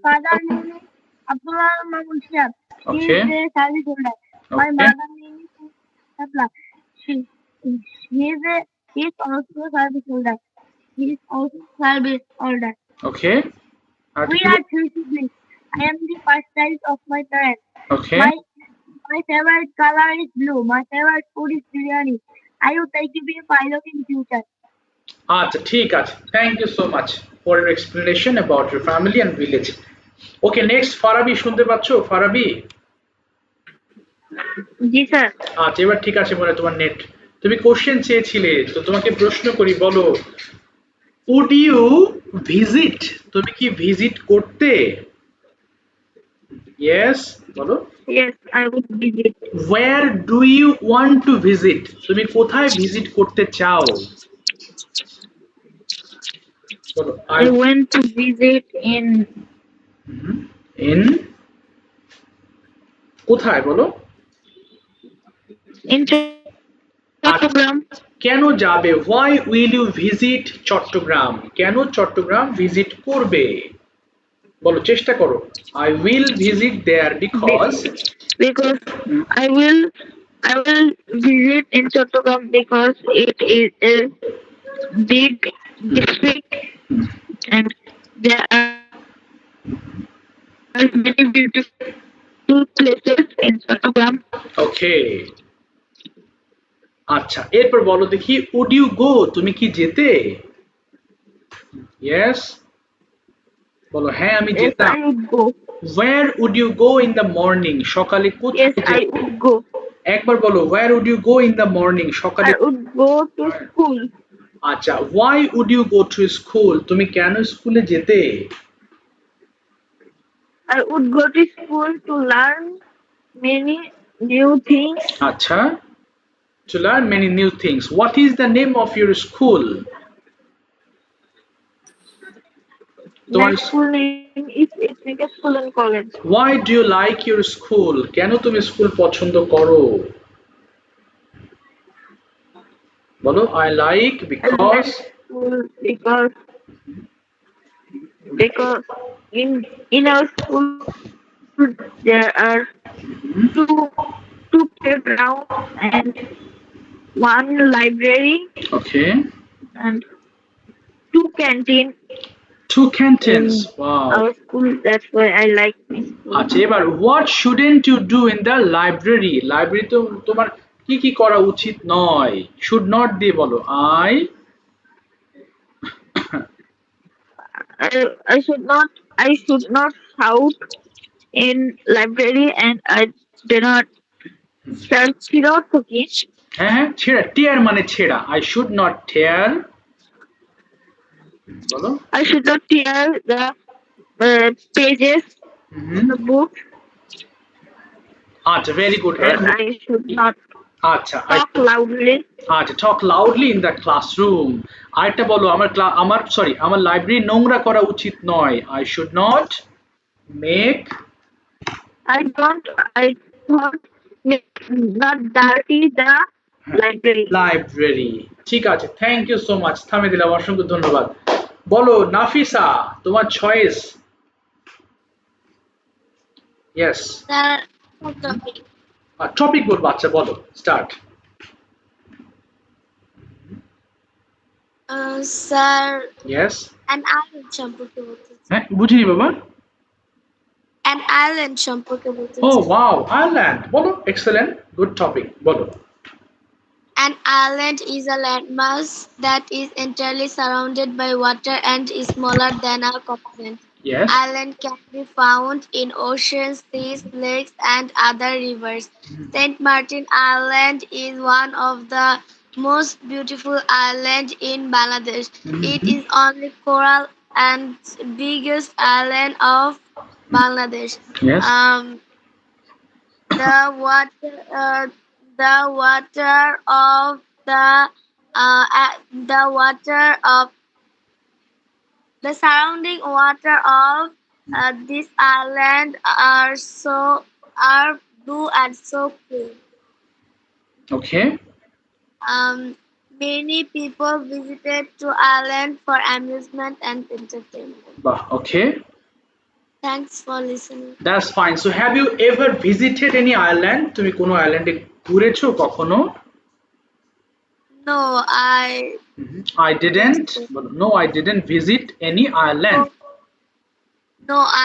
father name is Abdullah Mahmood Shah. He Okay. is a service holder. My Okay. mother name is Sapla. He is also service holder. He is also service holder. Okay. We are three siblings. I am the first child of my parents. Okay. My favorite color is blue. My favorite food is biryani. I would like to be a pilot in future. আচ্ছা, ঠিক আছে। Thank you so much for your explanation about your family and village. Okay, next Farabi, শুনতে পাচ্ছ ফারাবি? জি sir. আচ্ছা, এবার ঠিক আছে মনে হয় তোমার নেট। তুমি কোশ্চেন চেয়েছিলে, তো তোমাকে প্রশ্ন করি, বলো, would you visit? তুমি কি ভিজিট করতে? Yes, বলো। Yes, I would visit. Where do you want to visit? তুমি কোথায় ভিজিট করতে চাও? বলো। I went to visit in কোথায় বলো? চট্টগ্রাম। কেন যাবে? Why will you visit Chittagong? কেন চট্টগ্রাম ভিজিট করবে? বলো, চেষ্টা করো। I will visit there because I will visit in Chattogram because it is a big district and there are many beautiful places in Chattogram. ওকে। আচ্ছা, এরপর বলো দেখি, would you go? তুমি কি যেতে? Yes, বলো, হ্যাঁ আমি Yes, যেতাম। I would go. Where would you go in the morning? সকালে কোথায় Yes, I যেতে? would go. একবার বলো, where would you go in the morning? সকালে। I would go to school. আচ্ছা, why would you go to school? তুমি কেন স্কুলে যেতে? I would go to school to learn many new things. আচ্ছা, to learn many new things. What is the name of your school? My school name is Ethnic School and College. Why do you like your school? কেন তুমি school পছন্দ করো? বলো, I like I because. like school because in our school there are two playgrounds and one library Okay. and two canteens. Two canteens. in Wow. our school. That's why I like this school. আচ্ছা, এবার what shouldn't you do in the library? Library তো তোমার কি কি করা উচিত নয়? should not দিয়ে বলো। I should not shout in library and I do not sell chirotoki. হ্যাঁ, ছেঁড়া, tear মানে ছেঁড়া। I should not tear বলো। I should not tear the pages of the book, আচ্ছা, very good. and I should not আচ্ছা, talk loudly. আচ্ছা, টক loudly in the classroom. আরেকটা বলো, আমার লাইব্রেরি নোংরা করা উচিত নয়। I should not make I don't not dirty the library. Library. ঠিক আছে, থ্যাংক ইউ সো মাচ। থামিয়ে দিলাম, অসংখ্য ধন্যবাদ। বলো নাফিসা, তোমার choice. Yes, Sir, what topic? Topic বলবো। আচ্ছা বলো, start. Sir, yes. an island সম্পর্কে বলতে চাই। হ্যাঁ, বুঝিনি বাবা। An island সম্পর্কে বলতে ও চাই। Wow, Ireland. বলো, এক্সেলেন্ট, গুড টপিক, বলো। An island is a landmass that is entirely surrounded by water and is smaller than a continent. Yes. Island can be found in oceans, seas, lakes, and other rivers. Saint Martin Island is one of the most beautiful islands in Bangladesh. It is only coral and biggest island of Bangladesh. Yes. The water of the water of the surrounding water of this island are blue and so clean. Okay. Many people visited to island for amusement and entertainment. বাহ, okay. Thanks for listening. That's fine. So have you ever visited any island? তুমি কোনো আইল্যান্ডে ঘুরেছো কখনো? No, I didn't. No, I didn't visit any island.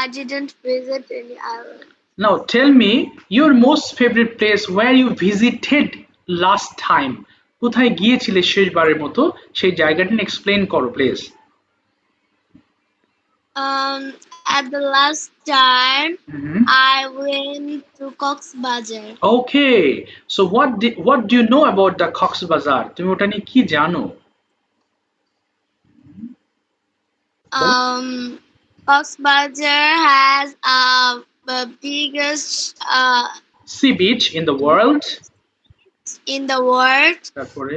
I didn't visit any island. Now tell me your most favorite place where you visited last time. কোথায় গিয়েছিলে শেষবারের মতো, সেই জায়গাটা এক্সপ্লেইন করো please. At the last time, I went to Cox's Bazar. Okay, so what do you know about the Cox's Bazar? তুমি ওটা নিয়ে কি জানো? Cox's Bazar has the biggest Sea beach in the world. in the world. তারপরে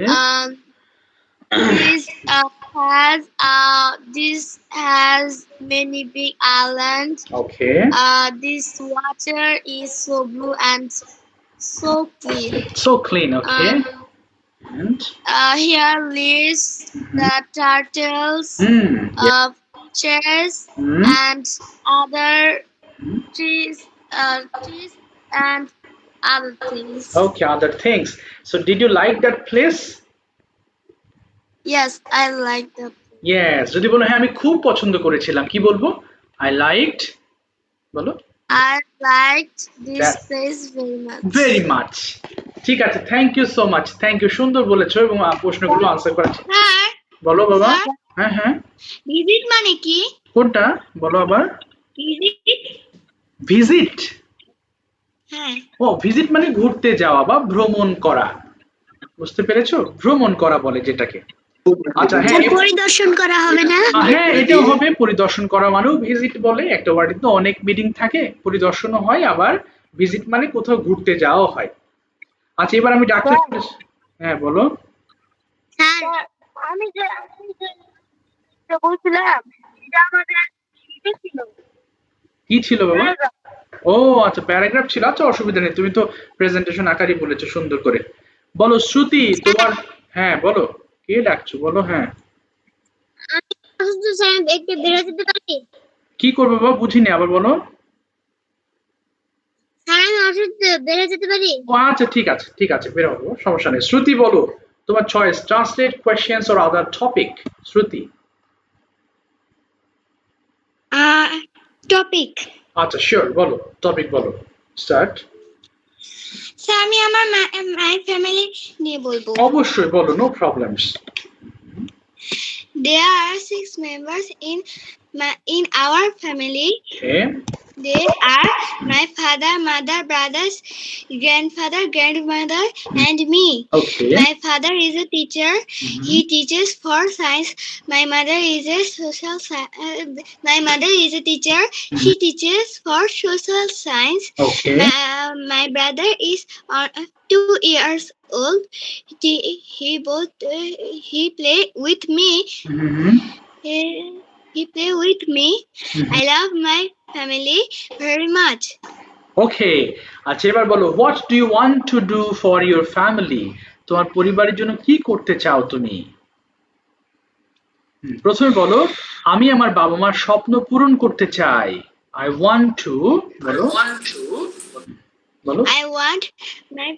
This has many big islands. Okay. This water is so blue and so clean. So clean, okay. And Here lives the turtles, fishes, and other trees and other things. okay, other things. So did you like that place? Yes, I like that. Yes. যদি বলো হ্যাঁ আমি খুব পছন্দ করেছিলাম, কি বলবো? I liked, বলো। I liked this That- place very much. Very much. ঠিক আছে, thank you so much. Thank you, সুন্দর বলেছো এবং প্রশ্নগুলো আনসার করেছো। স্যার, বলো বাবা। স্যার? হ্যাঁ হ্যাঁ, ভিজিট মানে কি? কোনটা বলো আবার। ভিজিট? ভিজিট? হ্যাঁ। ও, ভিজিট মানে ঘুরতে যাওয়া বা ভ্রমণ করা, বুঝতে পেরেছো? ভ্রমণ করা বলে যেটাকে। আচ্ছা হ্যাঁ, পরিদর্শন করা হবে না? হ্যাঁ এটাও হবে, পরিদর্শন করা মানেও ভিজিট বলে। একটা ওয়ার্ডে তো অনেক মিনিং থাকে, পরিদর্শনও হয়, আবার ভিজিট মানে কোথাও ঘুরতে যাওয়া হয়। আচ্ছা এবার আমি ডাক্তার, হ্যাঁ বলো। স্যার, আমি যে বলছিলাম এটা আমাদের ছিল। কি ছিল বাবা? ও আচ্ছা, প্যারাগ্রাফ ছিল। আচ্ছা অসুবিধা নেই, তুমি তো প্রেজেন্টেশন আকারই বলেছো সুন্দর করে। বলো শ্রুতি, তোমার, হ্যাঁ বলো, কে ডাকছো বলো। হ্যাঁ, আমি অসুস্থ স্যার, একটু বের হয়ে যেতে পারি? কি করবে বাবা, বুঝিনি, আবার বলো। স্যার, আমি অসুস্থ, বের হয়ে যেতে পারি? ও আচ্ছা, ঠিক আছে ঠিক আছে, বের হবো, সমস্যা নেই। শ্রুতি বলো তোমার choice, translate questions or other topic. Shruti. Topic. আচ্ছা শিওর, বলো টপিক বলো, স্টার্ট। স্যার, আমি আমার মাই ফ্যামিলি নিয়ে বলবো। অবশ্যই বলো, no problems. There are 6 members in in our family, Okay. there are my father, mother, brothers, grandfather, grandmother, and me. Okay. My father is a teacher. He teaches for science. My mother is a my mother is a teacher. She teaches for social science. Okay. My brother is 2 years old. He play with me. He play with me. I love my family very much. Okay, আচ্ছা এবার বলো, what do you want to do for your family? তোমার পরিবারের জন্য কি করতে চাও তুমি? প্রথমে বলো, আমি আমার বাবা মার স্বপ্ন পূরণ করতে চাই। আই ওয়ান্ট টু, বলো বলো। I want my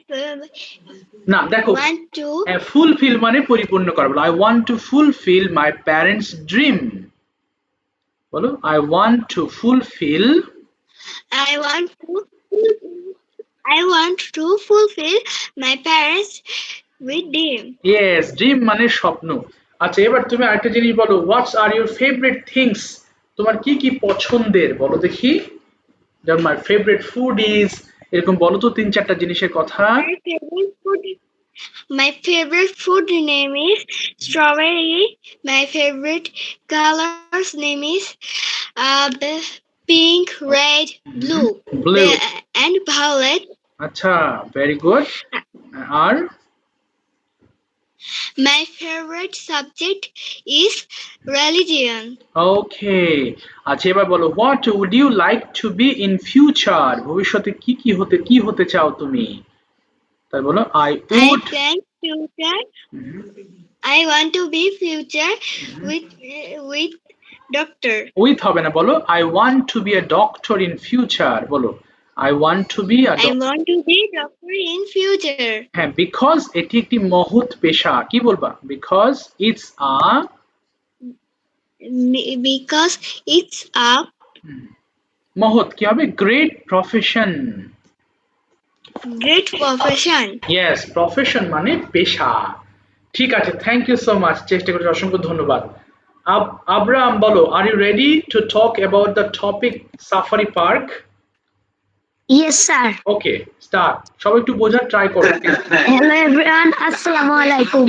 না দেখো, want to ফুলফিল মানে পরিপূর্ণ করা, বলো I want to fulfil my parents dream. বলো I want to fulfil I want to fulfill my parents' with dream. Yes, dream মানে স্বপ্ন। আচ্ছা এবার তুমি আরেকটা জিনিস বলো, what's are your favourite things? তোমার কি কি পছন্দের বলো দেখি। যেমন মাই ফেভারিট ফুড ইজ, এরকম বলো তো 3-4টা জিনিসের কথা। My favorite food name is strawberry. My favorite colors name is pink, red, blue, Blue. and violet. আচ্ছা, ভেরি গুড। আর My favorite subject is religion. Okay, আচ্ছা এবার বলো, what would you like to be in future? ভবিষ্যতে কি হতে চাও তুমি? তাই বলো I I would. plan future. I want to be future with doctor. উইথ হবে না, বলো I want to be a doctor in future. বলো I want to be a I want to be doctor in future. হ্যাঁ, because এটি একটি মহৎ পেশা। কি বলবা? Because it's a Because it's a মহৎ কি হবে? Great profession. great profession. Yes, profession মানে পেশা। ঠিক আছে, থ্যাংক ইউ সো মাচ, চেষ্টা করেছি, অসংখ্য ধন্যবাদ। আব্রাহাম বলো, are you ready to talk about the topic safari park? Yes, sir. Okay, start. সবাই একটু বোঝার ট্রাই করো। Hello everyone, Assalamu alaikum.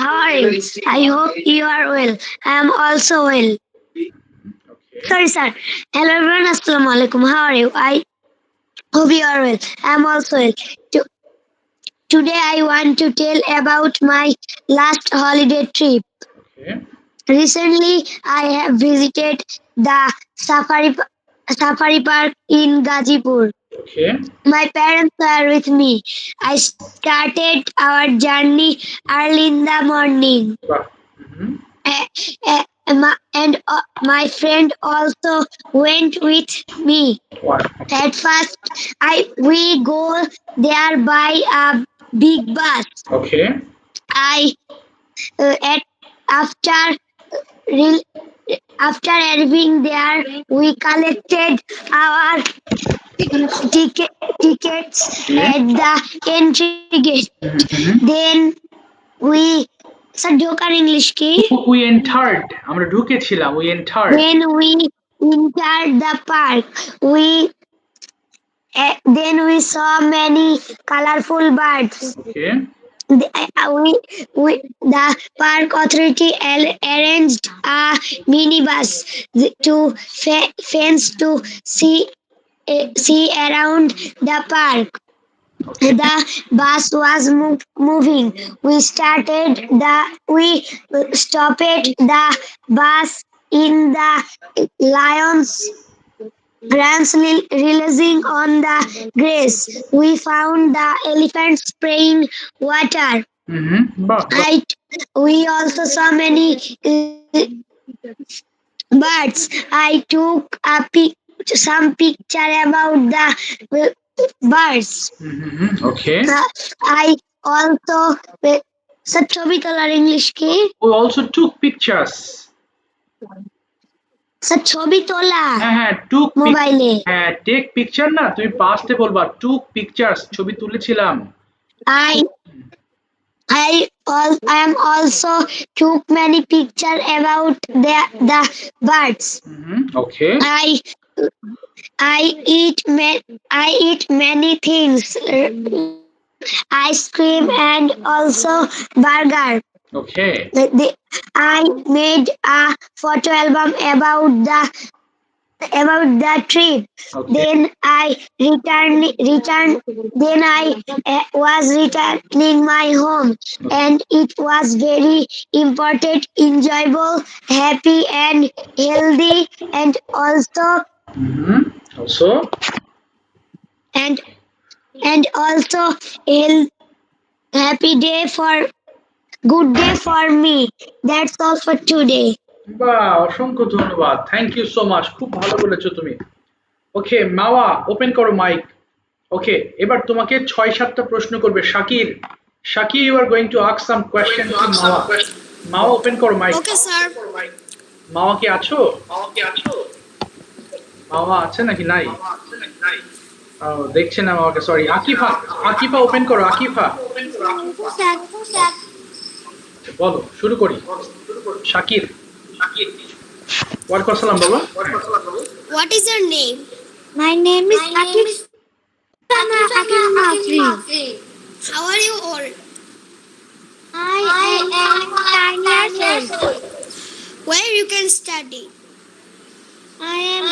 How are you? I hope you are well. I am also well. Sorry, sir. Hello everyone, Assalamu alaikum. How are you? I hope you are well. I am also well. Today I want to tell about my last holiday trip. Okay. Recently, I have visited the safari park in Gazipur. Okay. My parents were with me. I started our journey early in the morning. My friend also went with me. Wow. At first, we go there by a big bus. Okay. After arriving there, we collected our tickets at the entry gate. Then we ঢোকার English কি? We entered, আমরা ঢুকেছিলাম, we entered. When we entered the park, then we saw many colorful birds. Okay. The park authority arranged a minibus to fence to see around the park. The bus was moving. We stopped the bus in the Lions Grants releasing on the grass. We found the elephants spraying water. We also saw many birds. I took some picture about the birds. Okay. I also ছবি তোলার English কি? We also took pictures. ছবি তোলা। হ্যাঁ, took মোবাইলে। হ্যাঁ, take picture না, তুমি পাস্টে বলবা took pictures, ছবি তুলেছিলাম। I am also took many pictures about the birds. Okay. I eat many things, ice cream and also burger. Okay. I made a photo album about the trip. Okay. Then I return. Then I was returning my home, and it was very important, enjoyable, happy, and healthy, and also Also. and also a happy day for good day for me. That's all for today. বাহ, অসংখ্য ধন্যবাদ, thank you so much, খুব ভালো বলেছো তুমি। ওকে মাওয়া, open করো mic. ওকে, এবার তোমাকে ৬-৭টা প্রশ্ন করবে Shakir. Shakir, you are going to ask some question to Mawa. Mawa, open করো মাইক। Okay, sir. মাওয়া কি আছো? মাওয়া আছে নাকি নাই? ও, দেখছে না মাওয়াকে, সরি। আকিফা, আকিফা ওপেন করো, আকিফা। বলো, শুরু করি। শাকির, ওয়ালাইকুম আসসালাম বাবা। What is your name? My name is Akif Sana Akim Mafri. How are you all? I am 9 years old. Where you can study? I am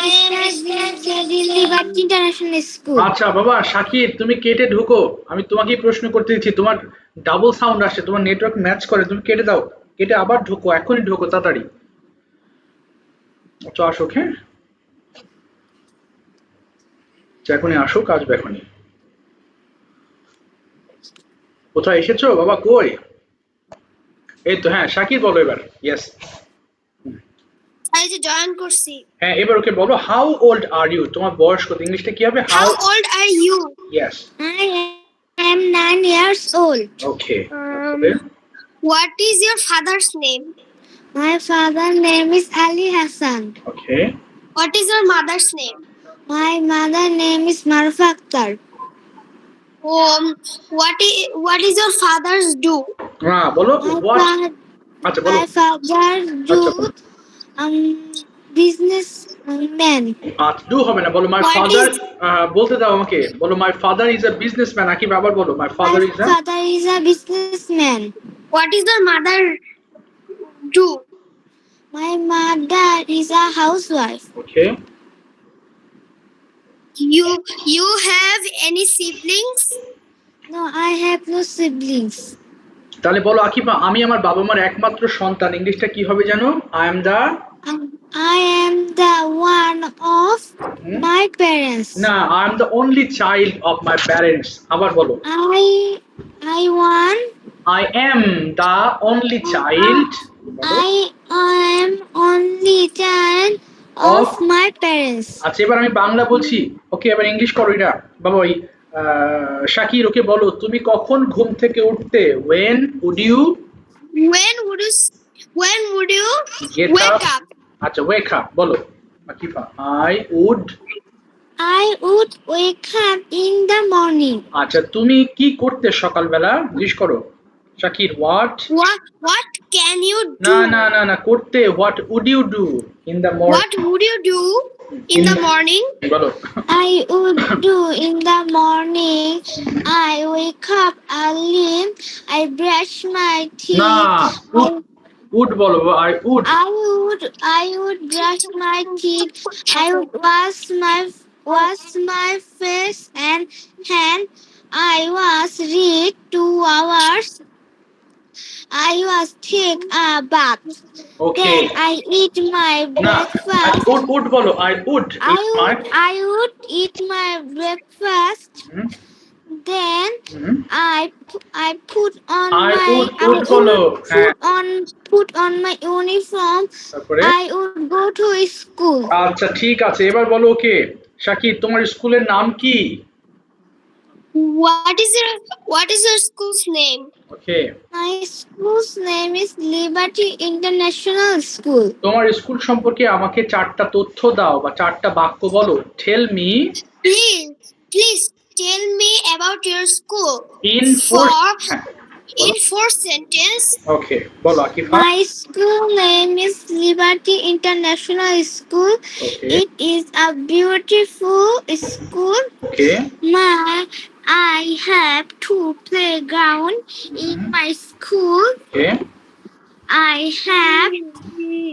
studying Liberty International School. আচ্ছা বাবা শাকির, তুমি কেটে ঢুকো, আমি তোমাকেই প্রশ্ন করতে দিচ্ছি। তোমার ডাবল সাউন্ড আসছে, তোমার নেটওয়ার্ক ম্যাচ করে, তুমি কেটে দাও, কেটে আবার ঢুকো, এখনই ঢুকো তাড়াতাড়ি। তো আসুক, হ্যাঁ এখনই আসুক, আসবে এখনই। কোথায় এসেছো বাবা, কই? এই তো, হ্যাঁ শাকির বলো এবার। ইয়েস, I just join করছি। হ্যাঁ এবার ওকে বলো, হাউ ওল্ড আর ইউ, তোমার বয়স কত? ইংলিশটা কি হবে? How old are you? Yes. I am 9 years old. Okay, What is your father's name? My father's name is Ali Hassan. Okay, What is your mother's name? My mother's name is Marfa Akhtar. What is your father's do? হ্যাঁ বলো what. আচ্ছা বলো। My father do businessman. আচ্ছা, do হবে না, বলো মাই What father. is- বলতে দাও আমাকে, বলো my father is a businessman. Akib আবার বলো, my father My is a. father is a businessman. What is your mother do? My mother is a housewife. Okay, You have any siblings? No, I have no siblings. তাহলে বলো আকিবা, আমি আমার বাবা মার একমাত্র সন্তান। ইংলিশটা কি হবে জানো? I am the. I am the one of my parents. না, I am the only child of my parents. আবার বলো, I want. I am the only child I am only child of my parents. আচ্ছা এবার আমি বাংলা বলছি, ওকে এবার English করো এটা। বাবা ওই শাকির, ওকে বলো তুমি কখন ঘুম থেকে উঠতে? when would you get wake up? up? আচ্ছা wake up বলো Akifa. I would wake up in the morning. আচ্ছা তুমি কি করতে সকালবেলা? জিজ্ঞেস করো Shakir, what? What can you do? না না না না, করতে what would you do in the morning? What would you do in the morning? বলো। I would do in the morning. I wake up early. I brush my teeth. না, would বলো, I would brush my teeth. I would wash my face and hand. I was read 2 hours. I was take a bath. Okay. Then I eat my না, breakfast. would বলো, I would eat my। I would eat my breakfast. Hmm, Then hmm. I put on I my would বলো, হ্যাঁ। put on my uniform. তারপরে I would go to school. আচ্ছা ঠিক আছে, এবার বলো ওকে শাকির, তোমার স্কুলের নাম কি? What is your school's name? ওকে, My school's name is Liberty International School. তোমার স্কুল সম্পর্কে আমাকে 4টা তথ্য দাও বা 4টা বাক্য বলো। Tell me Please tell me about your school. in For in 4 sentences. ওকে, বলো Akifa. My school name is Liberty International School. Okay It is a beautiful school. Okay I have two playground in my school. Okay I have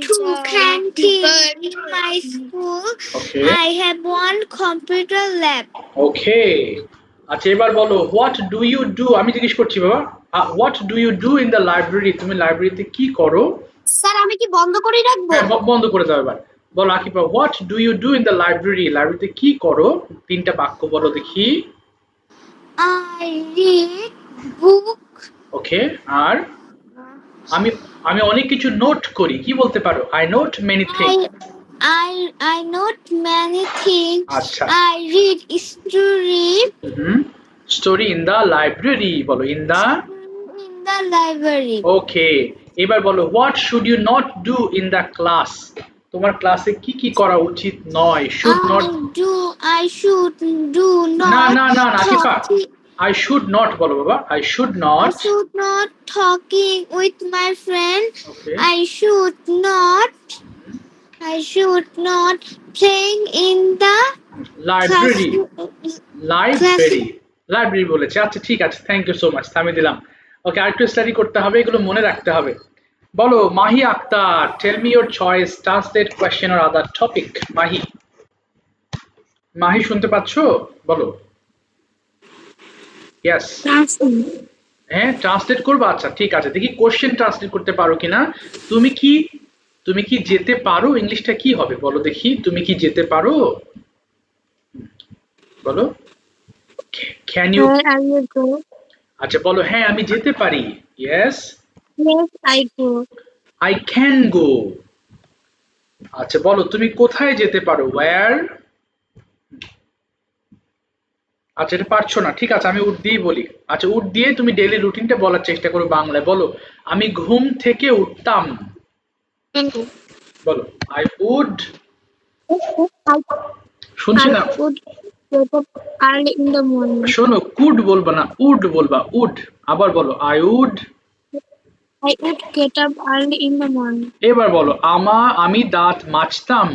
two canteen in my school. Okay I have one computer lab. ওকে। আচ্ছা এবার বলো what do you do, আমি জিজ্ঞেস করছি বাবা, what do you do in the library, তুমি লাইব্রেরিতে কি করো? স্যার আমি কি বন্ধ করে রাখবো? হ্যাঁ বন্ধ করে দাও এবার। বলো Akifa what do you do in the library, লাইব্রেরিতে কি করো? 3টা বাক্য বলো দেখি। I read book. ওকে, আর আমি আমি অনেক কিছু নোট করি, কি বলতে পারো? I note many things. I note many things. আচ্ছা I read story story in the library, বলো in the. in the library. Okay, এবার বলো what should you not do in the class, তোমার ক্লাসে কি কি করা উচিত নয়? Should not, I should do not. না না না Akifa, talking- I should not বলো বাবা, I should I not. should not talking with my friend. Okay I should not playing in the library, class. Library library বলেছে। আচ্ছা ঠিক আছে, thank you so much, থামিয়ে দিলাম। ওকে, আরেকটু স্টাডি করতে হবে, এগুলো মনে রাখতে হবে। বলো Mahi Akter, tell me your choice, translate question or other topic. Mahi, Mahi শুনতে পাচ্ছো? বলো ইয়েস। হ্যাঁ ট্রান্সলেট করবো, আচ্ছা ঠিক আছে, দেখি কোশ্চেন ট্রান্সলেট করতে পারো কিনা। তুমি কি যেতে পারো, ইংলিশটা কি হবে বলো দেখি, তুমি কি যেতে পারো? বলো can you. Where are you go? আচ্ছা বলো হ্যাঁ আমি যেতে পারি, yes Yes, I go. I can go. আচ্ছা বলো তুমি কোথায় যেতে পারো, ওয়্যার। আচ্ছা এটা পারছো না, ঠিক আছে আমি উঠ দিয়ে বলি। আচ্ছা উঠ দিয়ে তুমি ডেইলি রুটিনটা বলার চেষ্টা করো বাংলায়। বলো আমি ঘুম থেকে উঠতাম, বলো আই উড। শুনছি না, I would get up early in the morning. শোনো কুড বলবা না, উড বলবা, উড। আবার বলো I would. I would get up early in the morning. এবার বলো আমি দাঁত মাজতাম,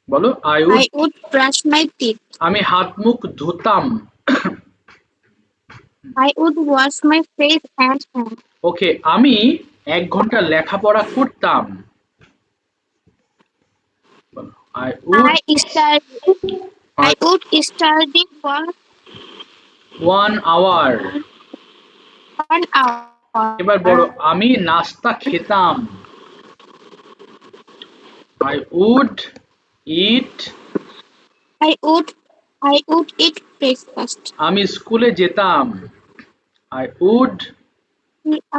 বলো I would. I would brush my teeth. আমি হাত মুখ ধুতাম, I would wash my face and hands. ওকে আমি 1 ঘন্টা লেখাপড়া করতাম, I would I would study for 1 hour. 1 hour. এবার বলো আমি নাস্তা খেতাম, I would eat. I would eat breakfast. আমি স্কুলে যেতাম, I would.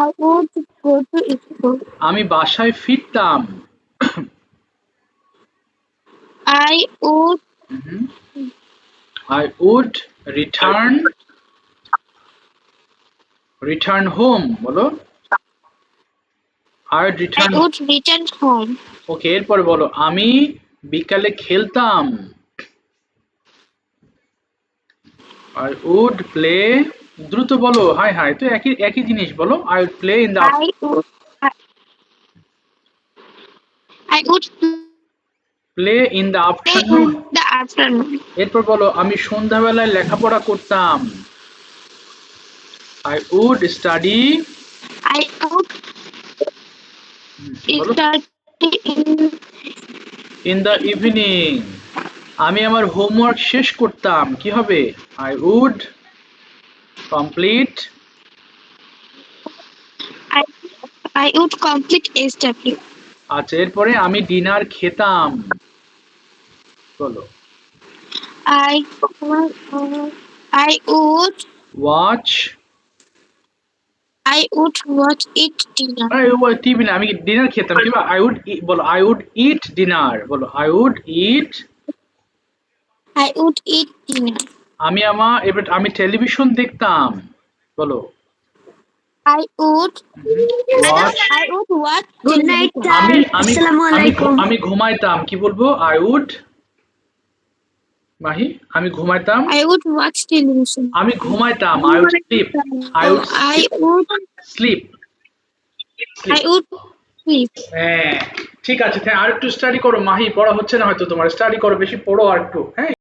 I would go to school. আমি বাসায় ফিরতাম, I would I would return home, বলো I would return। return home. ওকে এরপর বলো আমি বিকালে খেলতাম, I would play। দ্রুত বলো, হাই হাই তো একই জিনিস, বলো I would play in the I would play in the play afternoon। in the afternoon. এরপর বলো আমি সন্ধ্যাবেলায় লেখাপড়া করতাম, I would study। I would বলো study in the evening। আমি আমার হোমওয়ার্ক শেষ করতাম, কি হবে? I would complete। I would complete SW. আচ্ছা এরপরে আমি ডিনার খেতাম, বলো I would watch. watch it dinner. TV না, আমি ডিনার খেতাম, কি I would বলো I would eat dinner, বলো I would eat। I would eat dinner. আমি টেলিভিশন দেখতাম, বলো I would watch। watch Good night, television. sir. Assalamu alaikum. আমি ঘুমাইতাম, কি বলবো? I would মাহি, আমি ঘুমাইতাম, I would watch television. আমি ঘুমাইতাম, I would sleep, I would I would sleep, I would sleep. হ্যাঁ ঠিক আছে, আর একটু স্টাডি করো মাহি, পড়া হচ্ছে না হয়তো তোমার, স্টাডি করো, বেশি পড়ো আর একটু, হ্যাঁ।